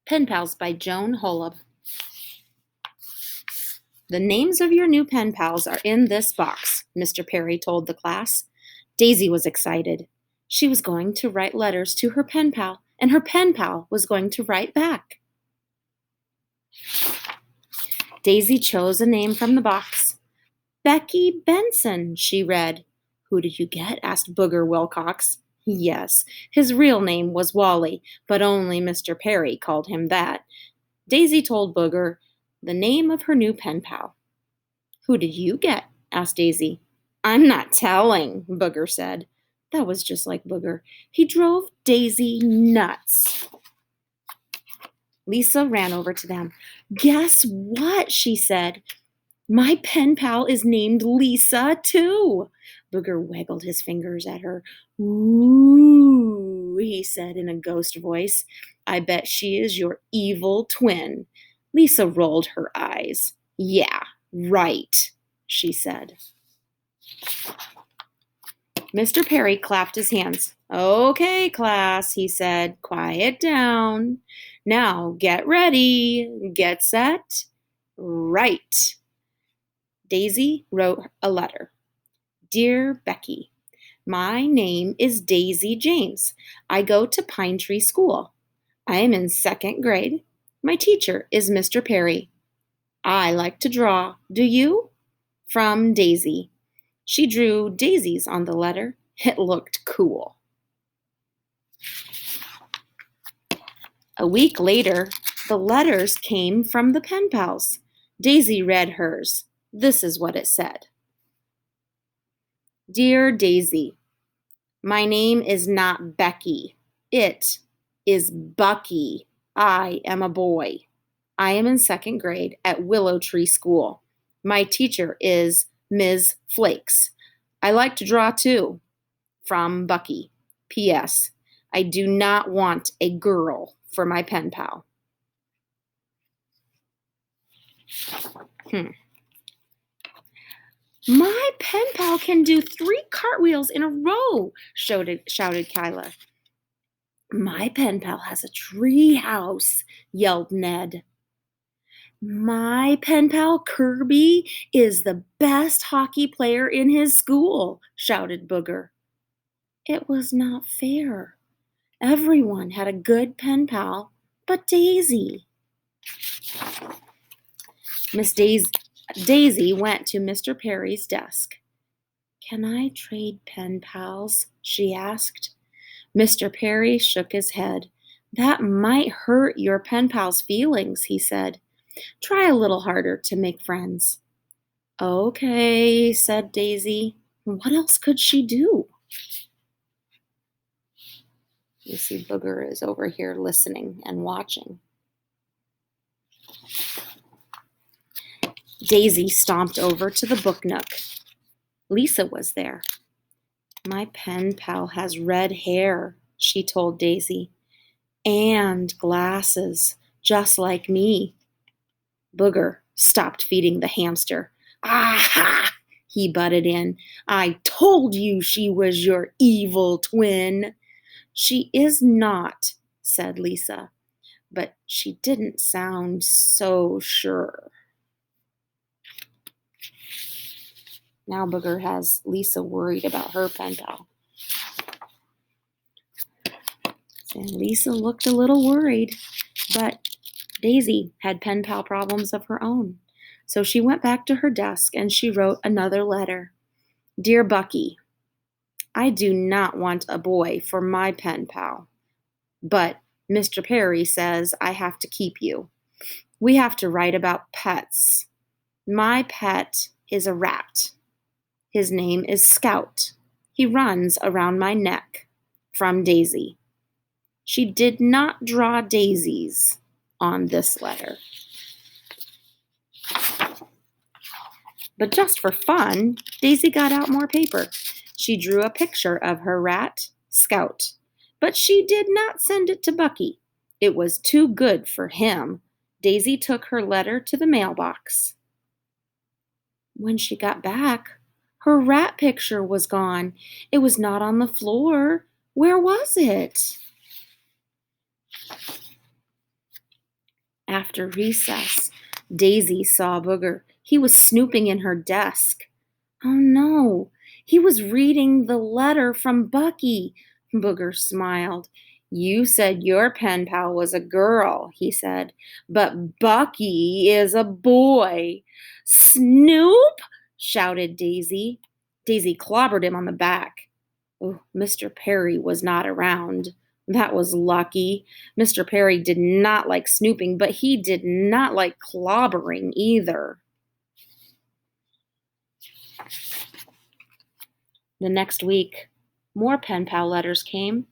Pen Pals by Joan Holub. The names of your new pen pals are in this box, Mr. Perry told the class. Daisy was excited. She was going to write letters to her pen pal, and her pen pal was going to write back. Daisy chose a name from the box. Becky Benson, she read. Who did you get? Asked Booger Wilcox. Yes, his real name was Wally, but only Mr. Perry called him that. Daisy told Booger the name of her new pen pal. Who did you get? Asked Daisy. I'm not telling, Booger said. That was just like Booger. He drove Daisy nuts. Lisa ran over to them. Guess what? She said. My pen pal is named Lisa, too. Booger waggled his fingers at her. Ooh, he said in a ghost voice. I bet she is your evil twin. Lisa rolled her eyes. Yeah, right, she said. Mr. Perry clapped his hands. Okay, class, he said. Quiet down. Now get ready. Get set. Write. Daisy wrote a letter. Dear Becky, my name is Daisy James. I go to Pine Tree School. I am in 2nd grade. My teacher is Mr. Perry. I like to draw. Do you? From Daisy. She drew daisies on the letter. It looked cool. A week later, the letters came from the pen pals. Daisy read hers. This is what it said. Dear Daisy, my name is not Becky. It is Bucky. I am a boy. I am in 2nd grade at Willow Tree School. My teacher is Ms. Flakes. I like to draw too. From Bucky. P.S. I do not want a girl for my pen pal. My pen pal can do 3 cartwheels in a row, shouted Kyla. My pen pal has a tree house, yelled Ned. My pen pal Kirby is the best hockey player in his school, shouted Booger. It was not fair. Everyone had a good pen pal, but Daisy. Miss Daisy went to Mr. Perry's desk. Can I trade pen pals? She asked. Mr. Perry shook his head. That might hurt your pen pal's feelings, he said. Try a little harder to make friends. Okay, said Daisy. What else could she do? You see Booger is over here listening and watching. Daisy stomped over to the book nook. Lisa was there. My pen pal has red hair, she told Daisy, and glasses, just like me. Booger stopped feeding the hamster. Aha! He butted in. I told you she was your evil twin. She is not, said Lisa, but she didn't sound so sure. Now Booger has Lisa worried about her pen pal. And Lisa looked a little worried, but Daisy had pen pal problems of her own. So she went back to her desk and she wrote another letter. Dear Bucky, I do not want a boy for my pen pal, but Mr. Perry says I have to keep you. We have to write about pets. My pet is a rat. His name is Scout. He runs around my neck. From Daisy. She did not draw daisies on this letter. But just for fun, Daisy got out more paper. She drew a picture of her rat, Scout, but she did not send it to Bucky. It was too good for him. Daisy took her letter to the mailbox. When she got back, her rat picture was gone. It was not on the floor. Where was it? After recess, Daisy saw Booger. He was snooping in her desk. Oh no, he was reading the letter from Bucky. Booger smiled. You said your pen pal was a girl, he said, but Bucky is a boy. Snoop! Shouted Daisy. Daisy clobbered him on the back. Oh, Mr. Perry was not around. That was lucky. Mr. Perry did not like snooping, but he did not like clobbering either. The next week, more pen pal letters came.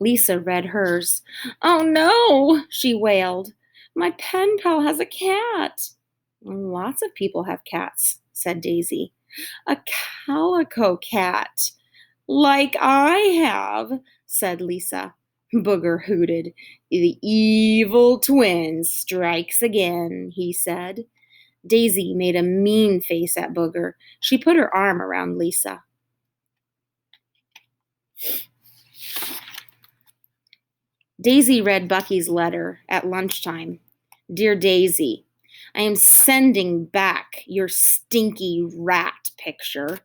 Lisa read hers. Oh no, she wailed. My pen pal has a cat. Lots of people have cats, said Daisy. A calico cat. Like I have, said Lisa. Booger hooted. The evil twin strikes again, he said. Daisy made a mean face at Booger. She put her arm around Lisa. Daisy read Bucky's letter at lunchtime. Dear Daisy, I am sending back your stinky rat picture.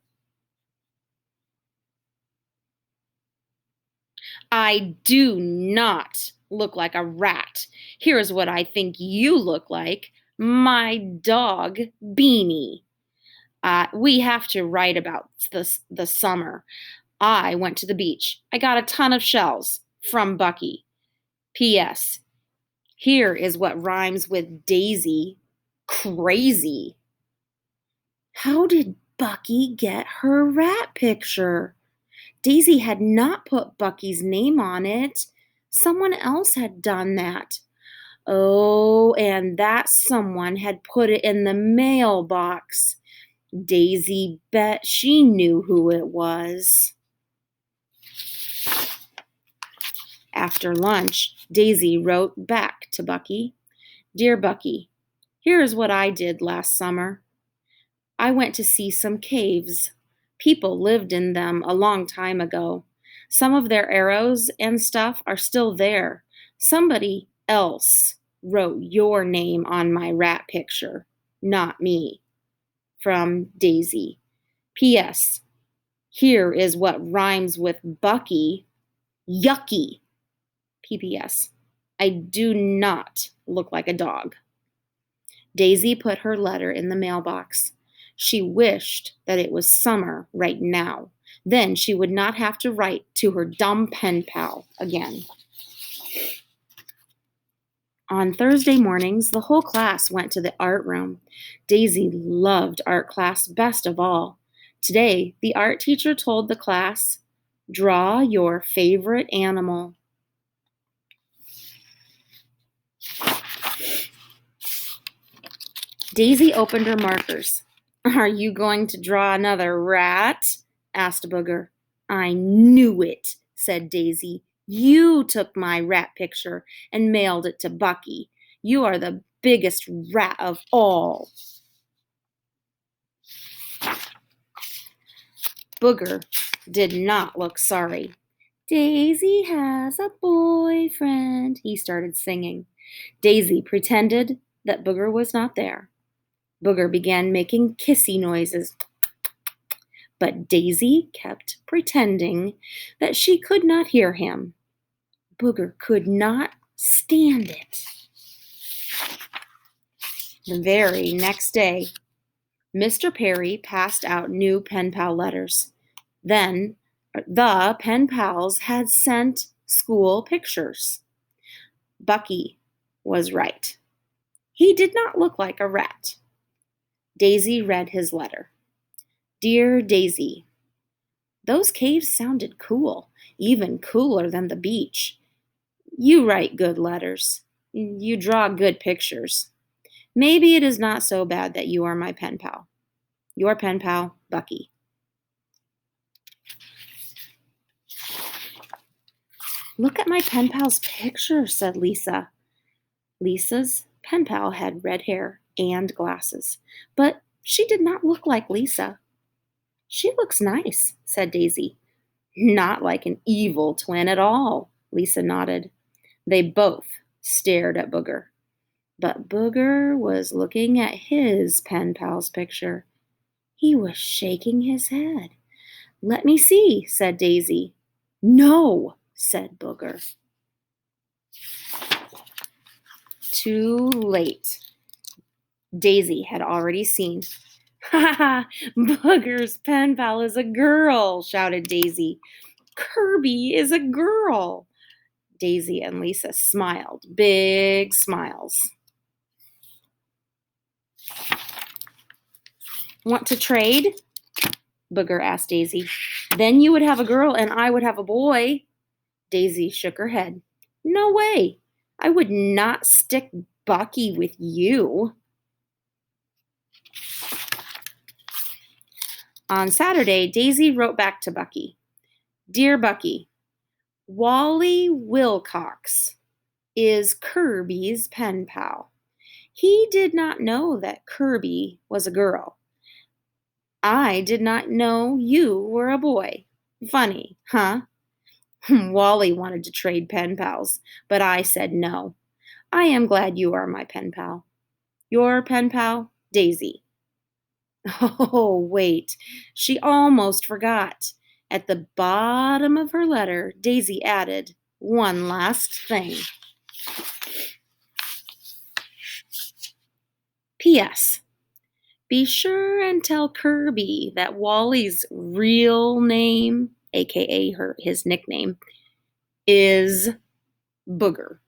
I do not look like a rat. Here is what I think you look like. My dog, Beanie. We have to write about the summer. I went to the beach. I got a ton of shells from Bucky. P.S. Here is what rhymes with Daisy. Crazy. How did Bucky get her rat picture? Daisy had not put Bucky's name on it. Someone else had done that. Oh, and that someone had put it in the mailbox. Daisy bet she knew who it was. After lunch, Daisy wrote back to Bucky. Dear Bucky, here is what I did last summer. I went to see some caves. People lived in them a long time ago. Some of their arrows and stuff are still there. Somebody else wrote your name on my rat picture, not me. From Daisy. P.S. Here is what rhymes with Bucky. Yucky. P.P.S. I do not look like a dog. Daisy put her letter in the mailbox. She wished that it was summer right now. Then she would not have to write to her dumb pen pal again. On Thursday mornings, the whole class went to the art room. Daisy loved art class best of all. Today, the art teacher told the class, draw your favorite animal. Daisy opened her markers. Are you going to draw another rat? Asked Booger. I knew it, said Daisy. You took my rat picture and mailed it to Bucky. You are the biggest rat of all. Booger did not look sorry. Daisy has a boyfriend, he started singing. Daisy pretended that Booger was not there. Booger began making kissy noises. But Daisy kept pretending that she could not hear him. Booger could not stand it. The very next day, Mr. Perry passed out new pen pal letters. Then the pen pals had sent school pictures. Bucky was right. He did not look like a rat. Daisy read his letter. Dear Daisy, those caves sounded cool, even cooler than the beach. You write good letters. You draw good pictures. Maybe it is not so bad that you are my pen pal. Your pen pal, Bucky. Look at my pen pal's picture, said Lisa. Lisa's pen pal had red hair and glasses, but she did not look like Lisa. She looks nice, said Daisy. Not like an evil twin at all, Lisa nodded. They both stared at Booger. But Booger was looking at his pen pal's picture. He was shaking his head. "Let me see," said Daisy. "No," said Booger. Too late. Daisy had already seen. "Ha ha! Booger's pen pal is a girl," shouted Daisy. "Kirby is a girl." Daisy and Lisa smiled, big smiles. "Want to trade?" Booger asked Daisy. "Then you would have a girl and I would have a boy." Daisy shook her head. "No way. I would not stick Bucky with you." On Saturday, Daisy wrote back to Bucky. "Dear Bucky, Wally Wilcox is Kirby's pen pal. He did not know that Kirby was a girl. I did not know you were a boy. Funny, huh? Wally wanted to trade pen pals, but I said no. I am glad you are my pen pal. Your pen pal, Daisy." Oh, wait. She almost forgot. At the bottom of her letter, Daisy added one last thing. P.S. Be sure and tell Kirby that Wally's real name, aka his nickname, is Booger.